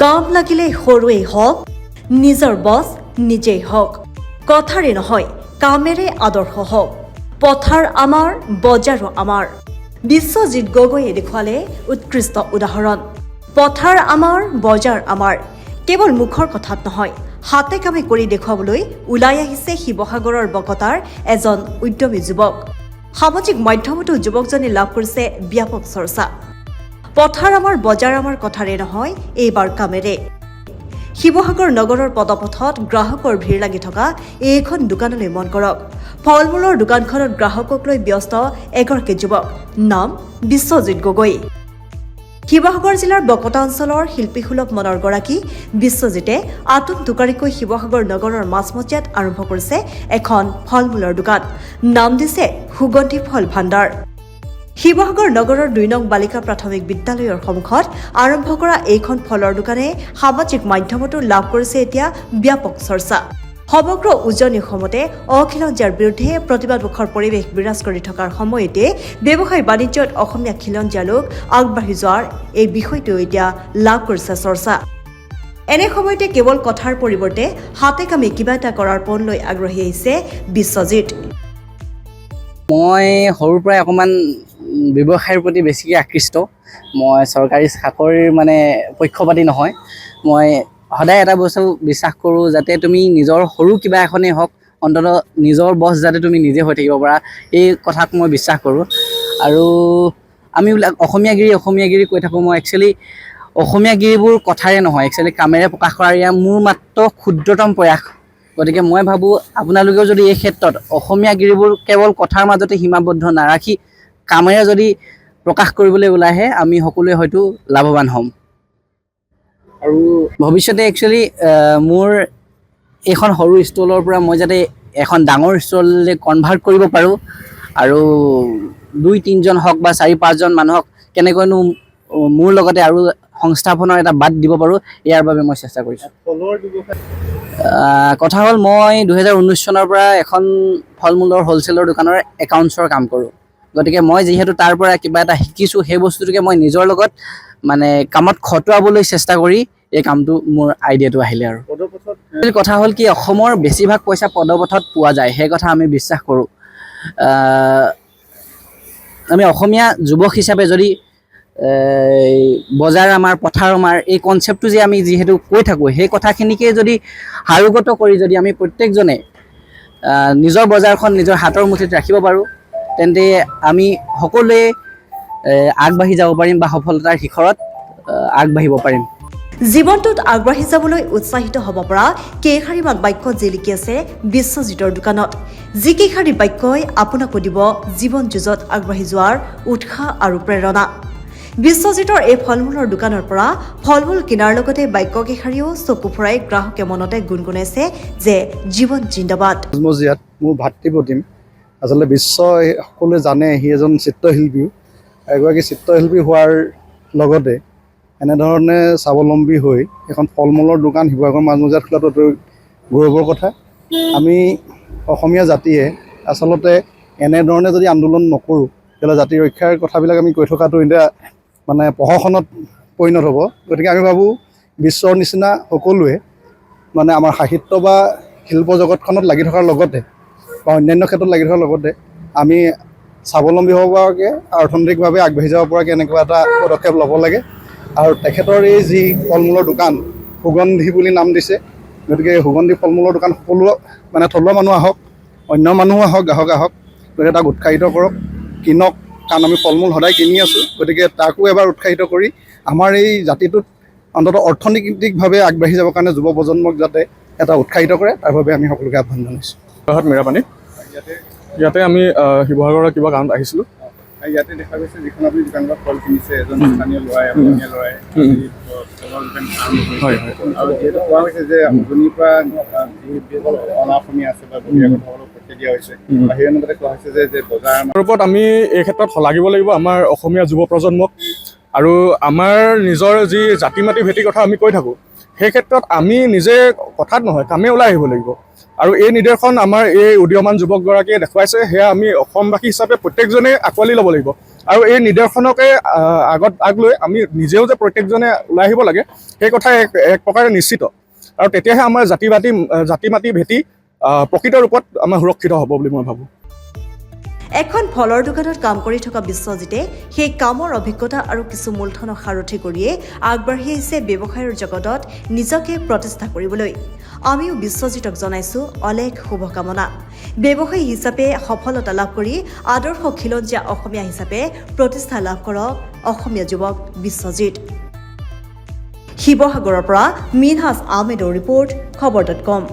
কাম লাগিলে সৰুৱেই হওক নিজৰ বছ নিজেই হওক কথাৰে নহয় কামেৰে আদৰ্শ হওক পথাৰ আমাৰ বজাৰো আমাৰ বিশ্বজিৎ গগৈয়ে দেখুৱালে উৎকৃষ্ট উদাহৰণ পথাৰ আমাৰ বজাৰ আমাৰ কেৱল মুখৰ কথাত নহয় হাতে কামে কৰি দেখুৱাবলৈ ওলাই আহিছে শিৱসাগৰৰ বকতাৰ এজন উদ্যমী যুৱক সামাজিক মাধ্যমতো যুৱকজনে লাভ কৰিছে ব্যাপক চৰ্চা পথাৰ আমাৰ বজাৰ আমাৰ কথাৰে নহয় এইবাৰ কামেৰে শিৱসাগৰ নগৰৰ পদপথত গ্ৰাহকৰ ভিৰ লাগি থকা এইখন দোকানলৈ মন কৰক ফল মূলৰ দোকানখনত গ্ৰাহকক লৈ ব্যস্ত এগৰাকী যুৱক নাম বিশ্বজিৎ গগৈ শিৱসাগৰ জিলাৰ বকতা অঞ্চলৰ শিল্পীসুলভ মনৰ গৰাকী বিশ্বজিতে আতুম টোকাৰীকৈ শিৱসাগৰ নগৰৰ মাজমজিয়াত আৰম্ভ কৰিছে এখন ফল মূলৰ দোকান নাম দিছে সুগন্ধি ফল ভাণ্ডাৰ শিৱসাগৰ নগৰৰ ২ নং বালিকা প্ৰাথমিক বিদ্যালয়ৰ সন্মুখত আৰম্ভ কৰা এইখন ফলৰ দোকানে সামাজিক মাধ্যমতো লাভ কৰিছে এতিয়া ব্যাপক চৰ্চা সমগ্ৰ উজনি অসমতে অখিলঞ্জীয়াৰ বিৰুদ্ধে প্ৰতিবাদমুখৰ পৰিৱেশ বিৰাজ কৰি থকাৰ সময়তে ব্যৱসায় বাণিজ্যত অসমীয়া খিলঞ্জীয়া লোক আগবাঢ়ি যোৱাৰ এই বিষয়টো এতিয়া লাভ কৰিছে চৰ্চা এনে সময়তে কেৱল কথাৰ পৰিৱৰ্তে হাতে কামে কিবা এটা কৰাৰ পণ লৈ আগ্ৰহী আহিছে বিশ্বজিৎ মই সৰুৰ পৰাই অকণমান ব্যৱসায়ৰ প্ৰতি বেছিকৈ আকৃষ্ট মই চৰকাৰী চাকৰিৰ পক্ষপাতী নহয় মই সদায় এটা বস্তু বিশ্বাস কৰোঁ যাতে তুমি নিজৰ সৰু কিবা এখনেই হওক অন্ততঃ নিজৰ বছ যাতে তুমি নিজে হৈ থাকিব পাৰা এই কথাক মই বিশ্বাস কৰোঁ আৰু আমি অসমীয়াগিৰি কৈ থাকোঁ মই একচুৱেলি অসমীয়াগিৰিবোৰ কথাৰে নহয় একচুৱেলি কামেৰে প্ৰকাশ কৰাৰ এয়া মোৰ মাত্ৰ ক্ষুদ্ৰতম প্ৰয়াস গতিকে মই ভাবোঁ আপোনালোকেও যদি এই ক্ষেত্ৰত অসমীয়াগিৰিবোৰ কেৱল কথাৰ মাজতে সীমাবদ্ধ নাৰাখি কামেৰে যদি প্ৰকাশ কৰিবলৈ ওলাই আহে আমি সকলোৱে হয়তো লাভৱান হ'ম আৰু ভৱিষ্যতে একচুৱেলি মোৰ এইখন সৰু ষ্টলৰ পৰা মই যাতে এখন ডাঙৰ ষ্টললৈ কনভাৰ্ট কৰিব পাৰোঁ আৰু ২-৩জন হওক বা ৪-৫জন মানুহক কেনেকৈনো মোৰ লগতে আৰু সংস্থাপনৰ এটা বাট দিব পাৰোঁ ইয়াৰ বাবে মই চেষ্টা কৰিছোঁ কথা হ'ল মই ২০১৯ চনৰ পৰা এখন ফল মূলৰ হ'লচেলৰ দোকানৰ একাউণ্টছৰ কাম কৰোঁ গতিকে মই যিহেতু তাৰ পৰা কিবা এটা শিকিছোঁ সেই বস্তুটোকে মই নিজৰ লগত কামত খটুৱাবলৈ চেষ্টা কৰি এই কামটো মোৰ আইডিয়াটো আহিলে আৰু কথা হ'ল কি অসমৰ বেছিভাগ পইচা পদপথত পোৱা যায় সেই কথা আমি বিশ্বাস কৰোঁ আমি অসমীয়া যুৱক হিচাপে যদি বজাৰ আমাৰ পথাৰ আমাৰ এই কনচেপ্টটো যে আমি যিহেতু কৈ থাকোঁ সেই কথাখিনিকে যদি সাৰোগত কৰি যদি আমি প্ৰত্যেকজনে নিজৰ বজাৰখন নিজৰ হাতৰ মুঠিত ৰাখিব পাৰোঁ তেন্তে আমি সকলোৱে আগবাঢ়ি যাব পাৰিম বা সফলতাৰ শিখৰত আগবাঢ়িব পাৰিম জীৱনটোত আগবাঢ়ি যাবলৈ উৎসাহিত হ'ব পৰা কেইশাৰীমান বাক্য জিলিকি আছে বিশ্বজিতৰ দোকানত যি কেইশাৰী বাক্যই আপোনাকো দিব জীৱন যুঁজত আগবাঢ়ি যোৱাৰ উৎসাহ আৰু প্ৰেৰণা বিশ্বজিতৰ এই ফল মূলৰ দোকানৰ পৰা ফল মূল কিনাৰ লগতে বাক্য কেইশাৰীও চকু ফুৰাই গ্ৰাহকে মনতে গুণগুণাইছে যে জীৱন জিন্দাবাদ মোৰ ভাতৃপ্ৰতিম আচলতে বিশ্ব সকলোৱে জানে সি এজন চিত্ৰশিল্পী এগৰাকী চিত্ৰশিল্পী হোৱাৰ লগতে এনেধৰণে স্বাৱলম্বী হৈ এখন ফল মূলৰ দোকান শিৱসাগৰ মাজমজিয়াত খোলাটো অতি গৌৰৱৰ কথা আমি অসমীয়া জাতিয়ে আচলতে এনেধৰণে যদি আন্দোলন নকৰোঁ তেতিয়াহ'লে জাতি ৰক্ষাৰ কথাবিলাক আমি কৈ থকাটো এতিয়া প্ৰহসনত পৰিণত হ'ব গতিকে আমি ভাবোঁ বিশ্বৰ নিচিনা সকলোৱে আমাৰ সাহিত্য বা শিল্প জগতখনত লাগি থকাৰ লগতে বা অন্যান্য ক্ষেত্ৰত লাগি থকাৰ লগতে আমি স্বাৱলম্বী হ'ব পৰাকৈ অৰ্থনৈতিকভাৱে আগবাঢ়ি যাব পৰাকৈ এনেকুৱা এটা পদক্ষেপ ল'ব লাগে আৰু তেখেতৰ এই যি ফল মূলৰ দোকান সুগন্ধি বুলি নাম দিছে গতিকে সুগন্ধি ফল মূলৰ দোকান সকলো থলুৱা মানুহ আহক অন্য মানুহো আহক গ্ৰাহক আহক গতিকে তাক উৎসাহিত কৰক কিনক কাৰণ আমি ফল মূল সদায় কিনি আছোঁ গতিকে তাকো এবাৰ উৎসাহিত কৰি আমাৰ এই জাতিটোত অন্ততঃ অৰ্থনৈতিকভাৱে আগবাঢ়ি যাবৰ কাৰণে যুৱ প্ৰজন্মক যাতে এটা উৎসাহিত কৰে তাৰ বাবে আমি সকলোকে আহ্বান জনাইছোঁ মেৰাপানী ইয়াতে আমি শিৱসাগৰৰ কিবা কাৰণত আহিছিলোঁ ইয়াতে দেখা গৈছে যিখন আপুনি দোকানত ফল কিনিছে এজন স্থানীয় ল'ৰাই অসমীয়া ল'ৰাই হয় আৰু যিহেতু কোৱা হৈছে যে উজনিৰ পৰা যিসকল অনা অসমীয়া আছে বা বহিৰাগতসকলক পঠিয়াই দিয়া হৈছে বা সেই অনুপাতে কোৱা হৈছে যে বজাৰ ওপৰত আমি এই ক্ষেত্ৰত শলাগিব লাগিব আমাৰ অসমীয়া যুৱ প্ৰজন্মক আৰু আমাৰ নিজৰ যি জাতি মাটি ভেটি কথা আমি কৈ থাকোঁ সেই ক্ষেত্ৰত আমি নিজে কথাত নহয় কামে ওলাই আহিব লাগিব আৰু এই নিদৰ্শন আমাৰ এই উদীয়মান যুৱকগৰাকীয়ে দেখুৱাইছে, সেয়া আমি অসমবাসী হিচাপে প্ৰত্যেকজনে আঁকোৱালি ল'ব লাগিব। আৰু এই নিদৰ্শনকে আগত আগলৈ আমি নিজেও যে প্ৰত্যেকজনে ওলাই আহিব লাগে, সেই কথা এক প্ৰকাৰে নিশ্চিত। আৰু তেতিয়াহে আমাৰ জাতি মাতি ভেটি প্ৰকৃত ৰূপত আমাৰ সুৰক্ষিত হ'ব বুলি মই ভাবোঁ। এখন ফলৰ দোকানত কাম কৰি থকা বিশ্বজিতে সেই কামৰ অভিজ্ঞতা আৰু কিছু মূলধনক সাৰথি কৰিয়ে আগবাঢ়ি আহিছে ব্যৱসায়ৰ জগতত নিজকে প্ৰতিষ্ঠা কৰিবলৈ। আমিও বিশ্বজিতক জনাইছোঁ অলেখ শুভকামনা। ব্যৱসায়ী হিচাপে সফলতা লাভ কৰি আদৰ্শ খিলঞ্জীয়া অসমীয়া হিচাপে প্ৰতিষ্ঠা লাভ কৰক অসমীয়া যুৱক বিশ্বজিত। শিৱসাগৰৰ পৰা মিনহাজ আহমেদৰ ৰিপৰ্ট, খবৰ.com।